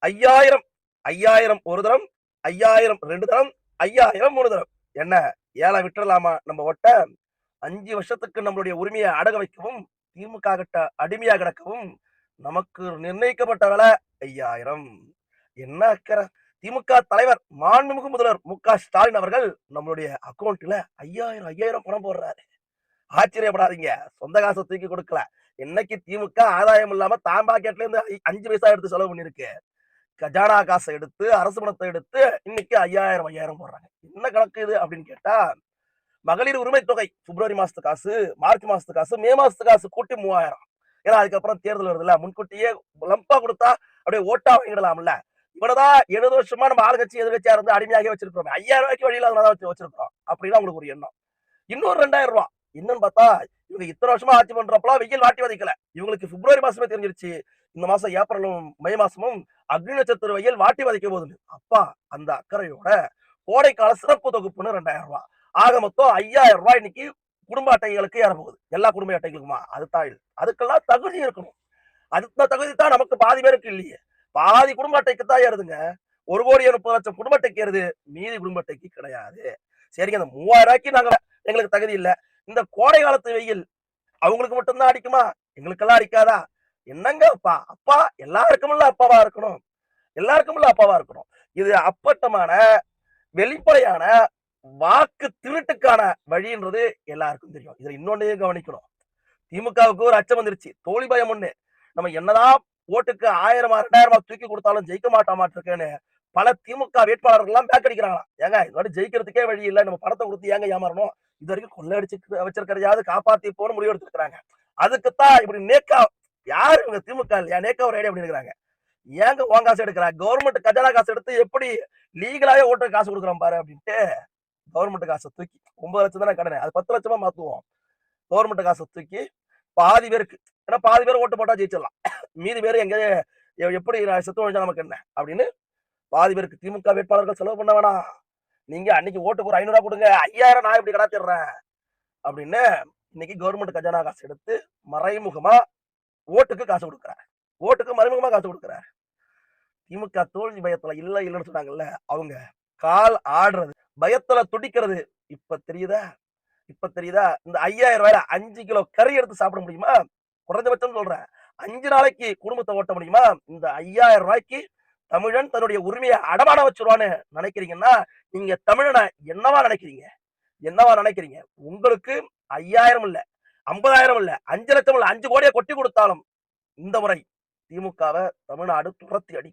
5000 5000 ஒரு தரம், 5000 2 தரம், 5000 3 தரம். என்ன ஏழை விட்டுறலாமா நம்ம ஒட்ட? 5 வருஷத்துக்கு நம்மளுடைய உரிமையை அடக வைக்கவும், திமுக கிட்ட அடிமையா கிடக்கவும், நமக்கு நிர்ணயிக்கப்பட்ட விலை 5000. என்ன அக்கறை? திமுக தலைவர் மாண்புமிகு முதல்வர் மு.க. ஸ்டாலின் அவர்கள் நம்மளுடைய அக்கவுண்ட்ல 5000 பணம் போடுறாரு. ஆச்சரியப்படாதீங்க. சொந்த காச தூக்கி குடுக்கல. என்னைக்கு திமுக ஆதாயம் இல்லாம தான் பாக்கெட்ல இருந்து 5 பைசா எடுத்து செலவு பண்ணிருக்கு. கஜானா காச எடுத்து, அரசு பணத்த எடுத்து இன்னைக்கு 5000 போடுறாங்க. என்ன கணக்கு இது அப்படின்னு கேட்டா, மகளிர் உரிமை தொகை பிப்ரவரி மாசத்து காசு, மார்ச் மாசத்து காசு, மே மாசத்து காசு கூட்டி 3000. ஏன்னா அதுக்கப்புறம் தேர்தல் வருதுல்ல. முன்கூட்டியே லம்பா குடுத்தா அப்படியே ஓட்டா வாங்கிடலாம்ல. இவ்வளவுதான் 70 வருஷமா நம்ம ஆளுங்கட்சி எதிர்க்கட்சியா இருந்து அடிமையாகி வச்சிருக்கிறோம். 5000 வழி இல்லாதவங்க தான் வச்சிருக்கிறோம். அப்படின்னு உங்களுக்கு ஒரு எண்ணம். இன்னொரு 2000. என்னன்னு பார்த்தா, இவங்க இத்தனை வருஷமா ஆட்சி பண்றப்பலாம் வெயில் வாட்டி வதைக்கல. இவங்களுக்கு பிப்ரவரி மாசமே தெரிஞ்சிருச்சு. இந்த மாசம் ஏப்ரலும், மே மாசமும் அக்னி நட்சத்திர வெயில் வாட்டி வதைக்க போகுதுன்னு. அப்பா அந்த அக்கறையோட கோடைக்கால சிறப்பு தொகுப்புன்னு ரூ. 2000. ஆக மொத்தம் ரூ. 5000 இன்னைக்கு குடும்ப அட்டைகளுக்கு ஏறப்போகுது. எல்லா குடும்ப அட்டைகளுக்குமா? அதுதான் இல்ல. அதுக்கெல்லாம் தகுதி இருக்கணும். அந்த தகுதி தான் நமக்கு பாதி பேருக்கு இல்லையே. பாதி குடும்ப அட்டைக்கு தான் ஏறுதுங்க. 1,30,00,000 குடும்ப அட்டைக்கு ஏறுது. மீதி குடும்ப அட்டைக்கு கிடையாது. சரிங்க, அந்த ரூ. 3000 நாங்க எங்களுக்கு தகுதி இல்ல. இந்த கோடை காலத்து வெயில் அவங்களுக்கு மட்டும் தான் அடிக்குமா? எங்களுக்கெல்லாம் அடிக்காதா? என்னங்க அப்பா? அப்பா எல்லாருக்கும்ல அப்பாவா இருக்கணும். எல்லாருக்கும்ல அப்பாவா இருக்கணும். இது அப்பட்டமான, வெளிப்படையான வாக்கு திருட்டுக்கான வழின்றது எல்லாருக்கும் தெரியும். இதுல இன்னொன்னையும் கவனிக்கணும். திமுகவுக்கு ஒரு அச்சம் வந்துருச்சு. தோல்வி பயம் ஒண்ணு. நம்ம என்னதான் ஓட்டுக்கு 1000 2000 தூக்கி கொடுத்தாலும் ஜெயிக்க மாட்டோமாட்டிருக்கேன்னு பல திமுக வேட்பாளர்கள் எல்லாம் பேக் அடிக்கிறாங்களாம். ஏங்க இந்த வாட்டி ஜெயிக்கிறதுக்கே வழி இல்ல. நம்ம பணத்தை கொடுத்து ஏங்க ஏமாறணும்? இது வரைக்கும் கொள்ளையடிச்சு வச்சிருக்கிறதையாவது காப்பாத்தி போன்னு முடிவு எடுத்துருக்காங்க. அதுக்குத்தான் இப்படி நேக்கா யாரு இவங்க திமுக இல்லையா? நேக்கா ஒரு ஐடியா பண்ணிருக்காங்க. ஏங்க உன் காசு எடுக்கிறா? கவர்மெண்ட் கஜானா காசு எடுத்து எப்படி லீகலாவே ஓட்டுக்கு காசு கொடுக்குறான் பாரு அப்படின்ட்டு கவர்மெண்ட் காசை தூக்கி 9 லட்சம் தானே கடனை. அது 10 லட்சமா மாத்துவோம். கவர்மெண்ட் காசை தூக்கி பாதி பேருக்கு, ஏன்னா பாதி பேர் ஓட்டு போட்டா ஜெயிச்சிடலாம். மீதி பேர் எங்க எப்படி செத்து வழிஞ்சா நமக்கு என்ன அப்படின்னு பாதி பேருக்கு திமுக வேட்பாளர்கள் செலவு பண்ண வேணாம். நீங்க அன்னைக்கு ஓட்டுக்கு ஒரு 500 கொடுங்க, 5000 நான் இப்படி கடாத்திடுறேன் அப்படின்னு இன்னைக்கு கவர்மெண்ட் கஜானா காசு எடுத்து மறைமுகமா ஓட்டுக்கு காசு கொடுக்குறாரு. ஓட்டுக்கு மறைமுகமா காசு கொடுக்குறாரு. திமுக தோல்வி பயத்துல இல்லன்னு சொன்னாங்கல்ல, அவங்க கால் ஆடுறது, பயத்துல துடிக்கிறது இப்ப தெரியுதா? இப்ப தெரியுதா? இந்த 5000 5 கிலோ கறி எடுத்து சாப்பிட முடியுமா? குறைந்தபட்சம் சொல்றேன். 5 நாளைக்கு குடும்பத்தை ஓட்ட முடியுமா? இந்த 5000 தமிழன் தன்னுடைய உரிமையை அடமான வச்சிருவான்னு நினைக்கிறீங்கன்னா, நீங்க தமிழனை என்னவா நினைக்கிறீங்க? என்னவா நினைக்கிறீங்க? உங்களுக்கு 5000 இல்ல, 50,000 இல்ல, 5 லட்சம் இல்ல, 5 கோடிய கொட்டி கொடுத்தாலும் இந்த முறை திமுகவை தமிழ்நாடு துரத்தி அடிக்கும்.